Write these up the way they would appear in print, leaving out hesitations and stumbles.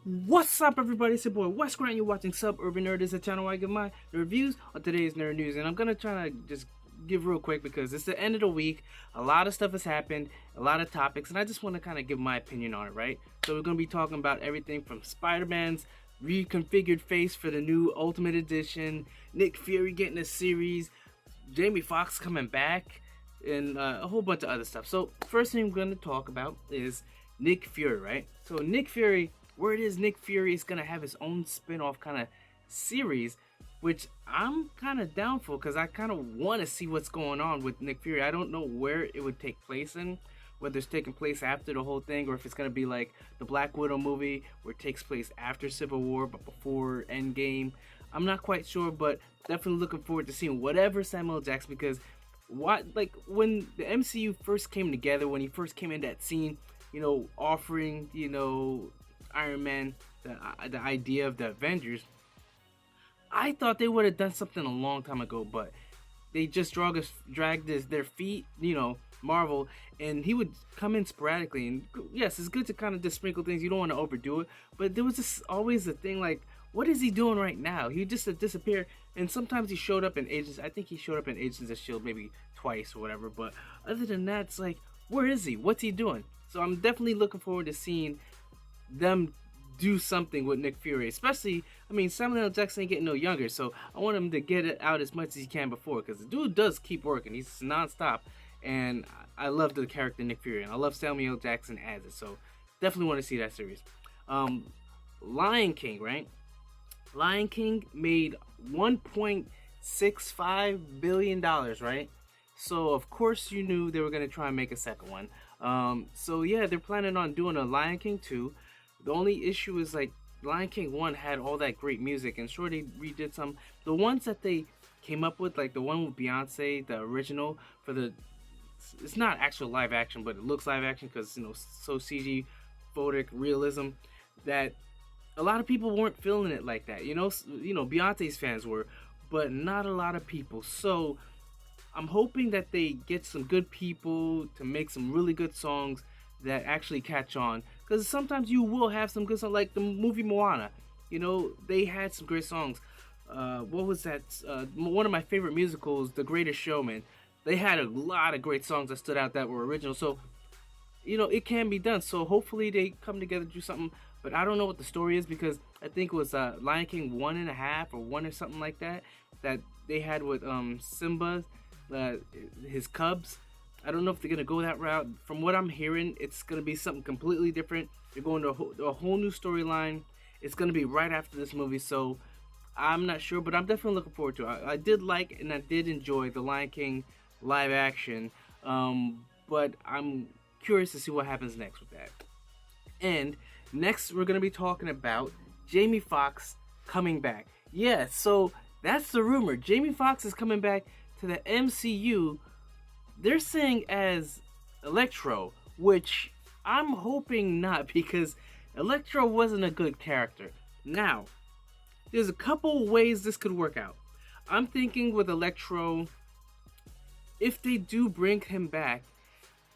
What's up, everybody? It's your boy Wes Grant. You're watching Suburban Nerd. This is a channel where I give my reviews on today's nerd news, and I'm gonna try to just give real quick because it's the end of the week. A lot of stuff has happened, a lot of topics, and I just want to kind of give my opinion on it, right? So we're gonna be talking about everything from Spider-Man's reconfigured face for the new Ultimate Edition, Nick Fury getting a series, Jamie Foxx coming back, and a whole bunch of other stuff. So first thing I'm gonna talk about is Nick Fury, right? So Nick Fury. Word is Nick Fury is gonna have his own spin-off kind of series, which I'm kind of down for because I kind of want to see what's going on with Nick Fury. I don't know where it would take place in, whether it's taking place after the whole thing or if it's gonna be like the Black Widow movie where it takes place after Civil War but before Endgame. I'm not quite sure, but definitely looking forward to seeing whatever Samuel Jackson, because like when the MCU first came together, when he first came in that scene, offering Iron Man the idea of the Avengers, I thought they would have done something a long time ago, but they just dragged their feet, Marvel, and he would come in sporadically. And yes, it's good to kind of just sprinkle things. You don't want to overdo it, but there was just always a thing like, what is he doing right now? He just disappeared, and sometimes he showed up in Agents. I think he showed up in Agents of Shield maybe twice or whatever. But other than that, it's like, where is he? What's he doing? So I'm definitely looking forward to seeing them do something with Nick Fury. Especially, I mean, Samuel L. Jackson ain't getting no younger, so I want him to get it out as much as he can before, because the dude does keep working. He's nonstop, and I love the character Nick Fury, and I love Samuel L. Jackson as it, so definitely want to see that series. Lion King, right? Lion King made $1.65 billion, right? So of course you knew they were gonna try and make a second one. So yeah, they're planning on doing a Lion King 2. The only issue is like Lion King 1 had all that great music, and sure they redid some. The ones that they came up with, like the one with Beyonce, the original for the, it's not actual live action, but it looks live action because so CG, photic realism, that a lot of people weren't feeling it like that. Beyonce's fans were, but not a lot of people. So I'm hoping that they get some good people to make some really good songs that actually catch on, because sometimes you will have some good songs, like the movie Moana. They had some great songs. What was that? One of my favorite musicals, The Greatest Showman. They had a lot of great songs that stood out that were original. So it can be done. So hopefully they come together to do something. But I don't know what the story is, because I think it was Lion King 1.5 or 1 or something like that they had with Simba, his cubs. I don't know if they're gonna go that route. From what I'm hearing, it's gonna be something completely different. They're going to a whole new storyline. It's gonna be right after this movie, so I'm not sure, but I'm definitely looking forward to it. I did like and I did enjoy the Lion King live action, but I'm curious to see what happens next with that. And next, we're gonna be talking about Jamie Foxx coming back. Yeah, so that's the rumor. Jamie Foxx is coming back to the MCU. They're saying as Electro, which I'm hoping not, because Electro wasn't a good character. Now, there's a couple ways this could work out. I'm thinking with Electro, if they do bring him back,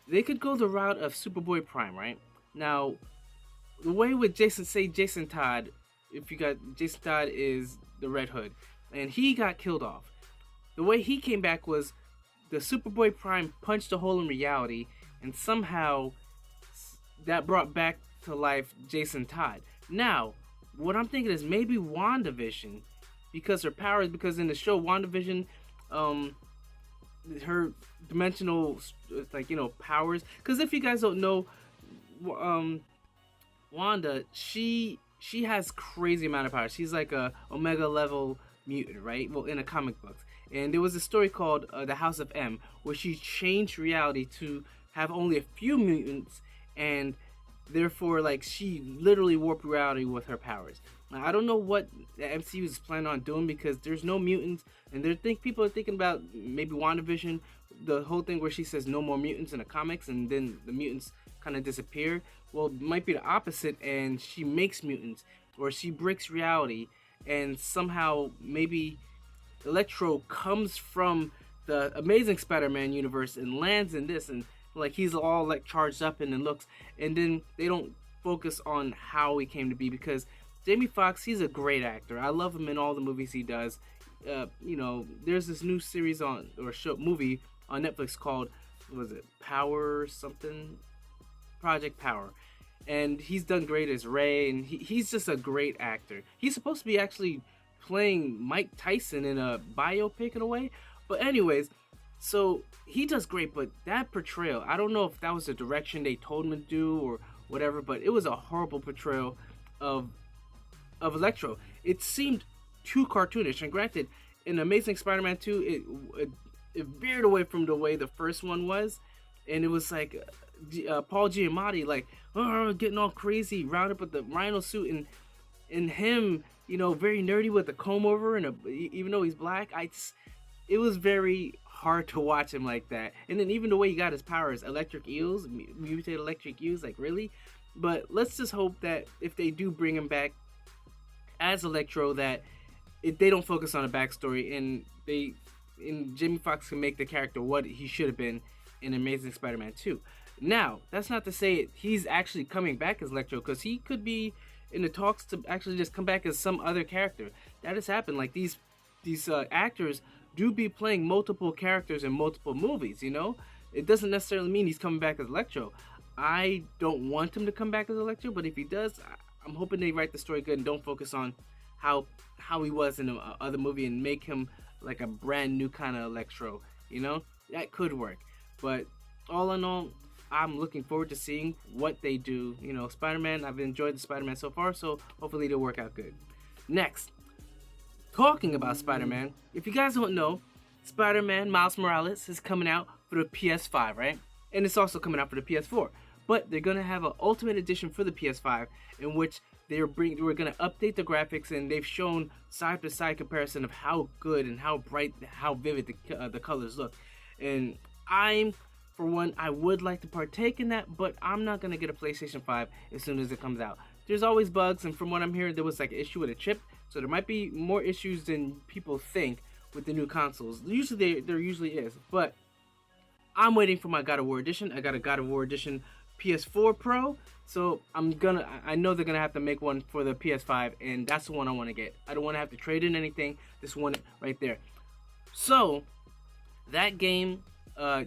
they could go the route of Superboy Prime, right? Now, the way with Jason Todd, if you got Jason Todd is the Red Hood, and he got killed off. The way he came back was the Superboy Prime punched a hole in reality, and somehow that brought back to life Jason Todd. Now, what I'm thinking is maybe WandaVision, because her powers, because in the show WandaVision, her dimensional powers. Because if you guys don't know, Wanda, she has crazy amount of power. She's like a Omega level mutant, right? Well, in the comic books. And there was a story called The House of M, where she changed reality to have only a few mutants, and therefore, like, she literally warped reality with her powers. Now, I don't know what the MCU is planning on doing, because there's no mutants, and people are thinking about maybe WandaVision, the whole thing where she says no more mutants in the comics, and then the mutants kind of disappear. Well, it might be the opposite, and she makes mutants, or she breaks reality, and somehow maybe Electro comes from the Amazing Spider-Man universe and lands in this, and like he's all like charged up and then looks, and then they don't focus on how he came to be, because Jamie Foxx, he's a great actor. I love him in all the movies he does. There's this new series on or show movie on Netflix called, what was it, Power something, Project Power, and he's done great as Ray, and he's just a great actor. He's supposed to be actually playing Mike Tyson in a biopic in a way, but anyways, so he does great. But that portrayal, I don't know if that was the direction they told him to do or whatever, but it was a horrible portrayal of Electro. It seemed too cartoonish. And granted, in Amazing Spider-Man 2, it veered away from the way the first one was, and it was like Paul Giamatti like getting all crazy, round up with the rhino suit, and him, very nerdy with the comb over, and even though he's black, it was very hard to watch him like that. And then even the way he got his powers, electric eels, mutated electric eels, like really. But let's just hope that if they do bring him back as Electro, that they don't focus on a backstory, and Jamie Foxx can make the character what he should have been in Amazing Spider-Man 2. Now, that's not to say he's actually coming back as Electro, because he could be in the talks to actually just come back as some other character. That has happened. Like these actors do be playing multiple characters in multiple movies. It doesn't necessarily mean he's coming back as Electro. I don't want him to come back as Electro, but if he does, I'm hoping they write the story good and don't focus on how he was in the other movie and make him like a brand new kind of Electro. That could work. But all in all, I'm looking forward to seeing what they do. Spider-Man, I've enjoyed the Spider-Man so far, so hopefully they'll work out good. Next, talking about Spider-Man, if you guys don't know, Spider-Man Miles Morales is coming out for the PS5, right? And it's also coming out for the PS4. But they're going to have an Ultimate Edition for the PS5, in which we're going to update the graphics, and they've shown side-by-side comparison of how good and how bright, how vivid the colors look. And for one, I would like to partake in that, but I'm not going to get a PlayStation 5 as soon as it comes out. There's always bugs, and from what I'm hearing, there was like an issue with a chip, so there might be more issues than people think with the new consoles. Usually there usually is, but I'm waiting for my God of War edition. I got a God of War edition PS4 Pro, so I know they're gonna have to make one for the PS5, and that's the one I want to get. I don't want to have to trade in anything. This one right there. So that game,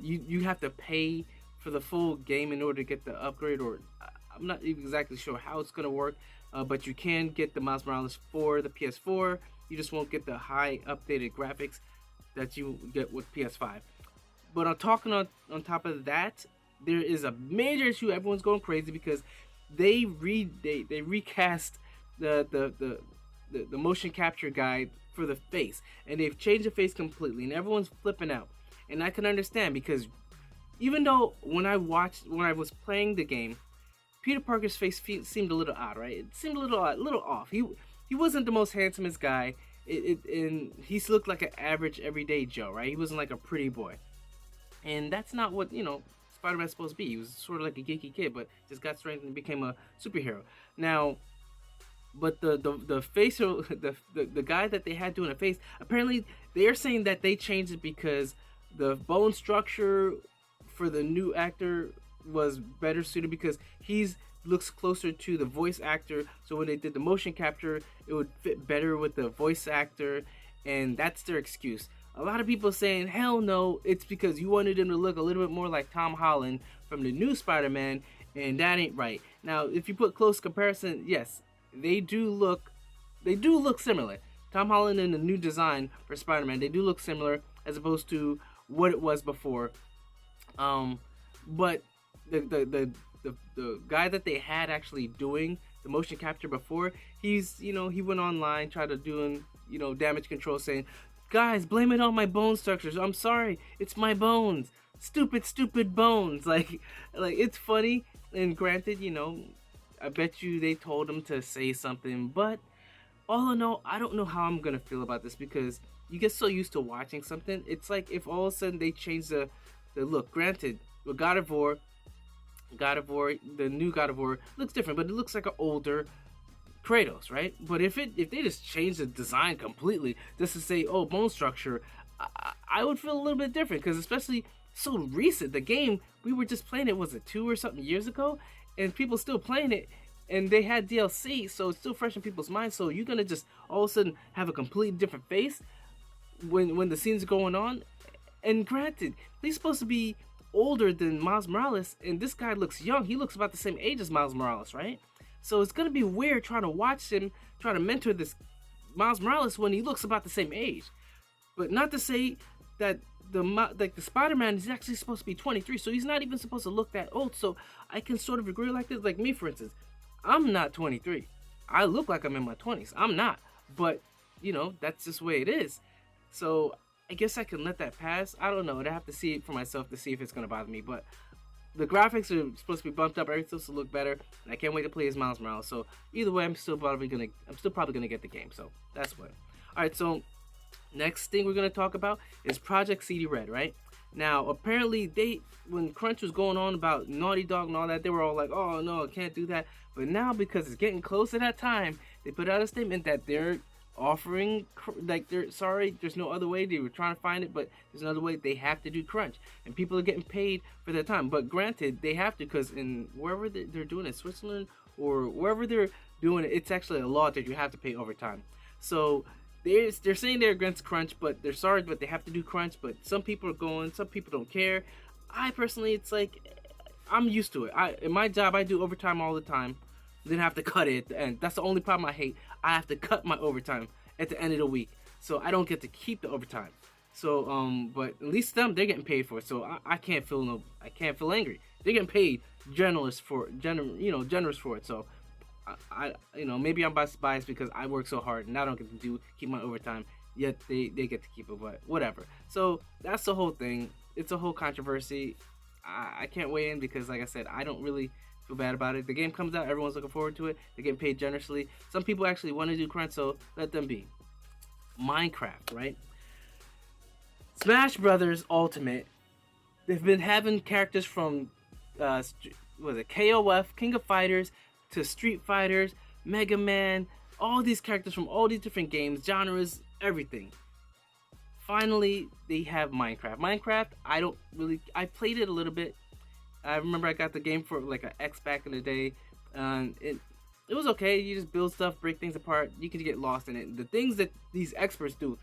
you have to pay for the full game in order to get the upgrade, or I'm not exactly sure how it's gonna work, but you can get the Miles Morales for the PS4. You just won't get the high updated graphics that you get with PS5. But on top of that, there is a major issue. Everyone's going crazy because they recast the motion capture guide for the face, and they've changed the face completely, and everyone's flipping out. And I can understand, because even though when I was playing the game, Peter Parker's face seemed a little odd, right? It seemed a little off. He wasn't the most handsomest guy. And he looked like an average everyday Joe, right? He wasn't like a pretty boy. And that's not what, Spider-Man's supposed to be. He was sort of like a geeky kid, but just got strength and became a superhero. Now, but the facial, the guy that they had doing a face, apparently they are saying that they changed it because the bone structure for the new actor was better suited, because looks closer to the voice actor. So when they did the motion capture, it would fit better with the voice actor, and that's their excuse. A lot of people saying, hell no, it's because you wanted him to look a little bit more like Tom Holland from the new Spider-Man, and that ain't right. Now, if you put close comparison, yes, they do look similar. Tom Holland and the new design for Spider-Man, they do look similar as opposed to what it was before. But the guy that they had actually doing the motion capture before, he went online, tried to do damage control, saying, guys, blame it on my bone structures. I'm sorry, it's my bones. Stupid bones. Like it's funny. And granted, I bet you they told him to say something, but all in all, I don't know how I'm gonna feel about this, because you get so used to watching something. It's like if all of a sudden they change the look. Granted, with God of War, the new God of War looks different, but it looks like an older Kratos, right? But if they just change the design completely, just to say, oh, bone structure, I would feel a little bit different, because especially so recent, the game, we were just playing it, was it 2 or something years ago, and people still playing it, and they had DLC, so it's still fresh in people's minds. So you're gonna just all of a sudden have a completely different face when the scene's going on. And granted, he's supposed to be older than Miles Morales, and this guy looks young. He looks about the same age as Miles Morales, right? So it's gonna be weird trying to watch him, trying to mentor this Miles Morales when he looks about the same age. But not to say that the Spider-Man is actually supposed to be 23, so he's not even supposed to look that old. So I can sort of agree like this. Like me, for instance, I'm not 23. I look like I'm in my 20s. I'm not, but that's just the way it is. So I guess I can let that pass. I don't know. I'd have to see it for myself to see if it's gonna bother me. But the graphics are supposed to be bumped up. Everything's supposed to look better, and I can't wait to play as Miles Morales. So either way, I'm still probably gonna get the game. So that's what. All right. So next thing we're gonna talk about is Project CD Red, right? Now, apparently, when Crunch was going on about Naughty Dog and all that, they were all like, "Oh no, I can't do that." But now, because it's getting close to that time, they put out a statement that they're offering, like, they're sorry, there's no other way. They were trying to find it, but there's another way. They have to do Crunch, and people are getting paid for their time. But granted, they have to, because in wherever they're doing it, Switzerland or wherever they're doing it, it's actually a law that you have to pay overtime. So they're saying they're against Crunch, but they're sorry, but they have to do Crunch. But some people are going, some people don't care. I personally, it's like, I'm used to it. In my job, I do overtime all the time, then have to cut it at the end. That's the only problem I hate. I have to cut my overtime at the end of the week, so I don't get to keep the overtime. So but at least they're getting paid for it. So I can't feel angry. They're getting paid generous for it. So I maybe I'm biased because I work so hard and I don't get to keep my overtime, yet they get to keep it, but whatever. So that's the whole thing. It's a whole controversy. I can't weigh in because, like I said, I don't really feel bad about it. The game comes out, everyone's looking forward to it. They're getting paid generously. Some people actually want to do Crunch, so let them be. Minecraft, right? Smash Brothers Ultimate. They've been having characters from KOF, King of Fighters, to Street Fighters, Mega Man, all these characters from all these different games, genres, everything. Finally, they have Minecraft. Minecraft, I played it a little bit. I remember I got the game for like an X back in the day. It was okay. You just build stuff, break things apart. You can get lost in it. The things that these experts do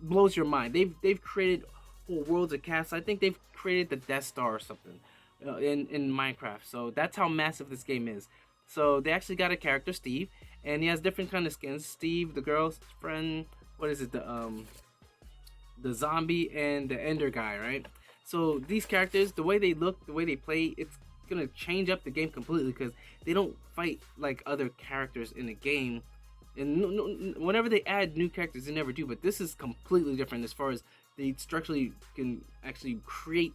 blows your mind. They've created whole worlds of castles. I think they've created the Death Star or something in Minecraft. So that's how massive this game is. So they actually got a character, Steve, and he has different kind of skins. Steve, the girl's friend, what is it? The zombie and the Ender guy, right? So these characters, the way they look, the way they play, it's gonna change up the game completely because they don't fight like other characters in the game. And whenever they add new characters, they never do. But this is completely different as far as they structurally can actually create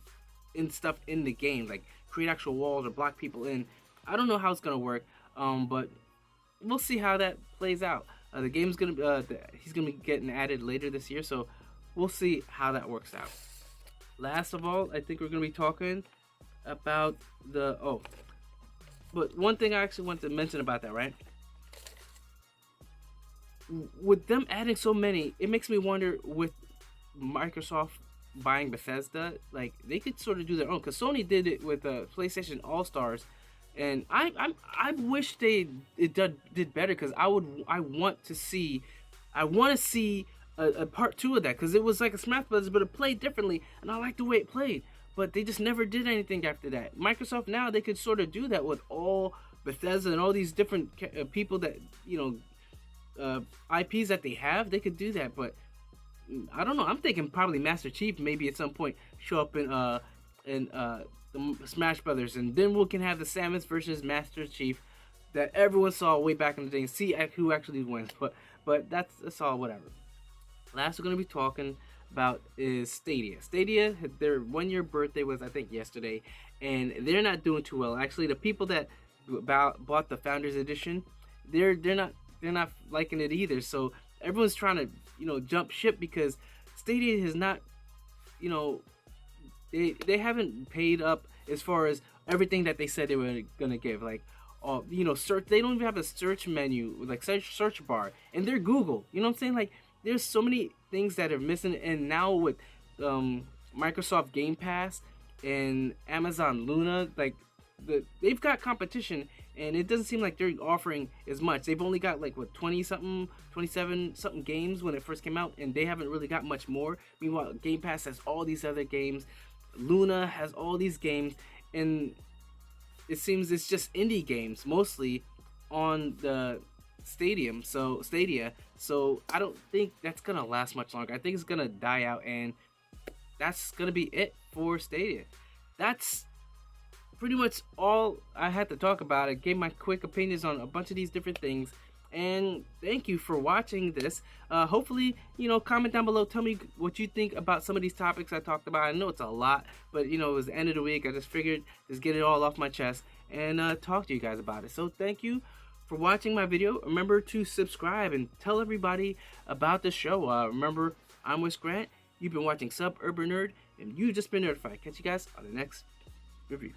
stuff in the game, like create actual walls or block people in. I don't know how it's gonna work, but we'll see how that plays out. The game's gonna he's gonna be getting added later this year, so we'll see how that works out. Last of all, I think we're gonna be talking about but one thing I actually want to mention about that, right? With them adding so many, it makes me wonder, with Microsoft buying Bethesda, like they could sort of do their own, because Sony did it with PlayStation All Stars, and I wish they did better, because I want to see a part 2 of that, because it was like a Smash Brothers, but it played differently, and I like the way it played. But they just never did anything after that. Microsoft now, they could sort of do that with all Bethesda and all these different people that IPs that they have. They could do that, but I don't know. I'm thinking probably Master Chief maybe at some point show up in the Smash Brothers, and then we can have the Samus versus Master Chief that everyone saw way back in the day, and see who actually wins. But that's all whatever. Last we're gonna be talking about is Stadia. Stadia, their 1-year birthday was, I think, yesterday, and they're not doing too well. Actually, the people that bought the Founders Edition, they're not liking it either. So everyone's trying to jump ship, because Stadia has not they haven't paid up as far as everything that they said they were gonna give. Like search. They don't even have a search menu, like search bar, and they're Google. You know what I'm saying? Like, there's so many things that are missing, and now with Microsoft Game Pass and Amazon Luna, like they've got competition, and it doesn't seem like they're offering as much. They've only got like what 20 something, 27 something games when it first came out, and they haven't really got much more. Meanwhile, Game Pass has all these other games. Luna has all these games, and it seems it's just indie games mostly on the Stadia. So I don't think that's gonna last much longer. I think it's gonna die out, and that's gonna be it for Stadia. That's pretty much all I had to talk about. I gave my quick opinions on a bunch of these different things, and thank you for watching this. Hopefully, comment down below, tell me what you think about some of these topics I talked about. I know it's a lot, but it was the end of the week. I just figured just get it all off my chest and talk to you guys about it. So thank you for watching my video. Remember to subscribe and tell everybody about the show. Remember, I'm Wes Grant. You've been watching Suburban Nerd, and you've just been notified. Catch you guys on the next review.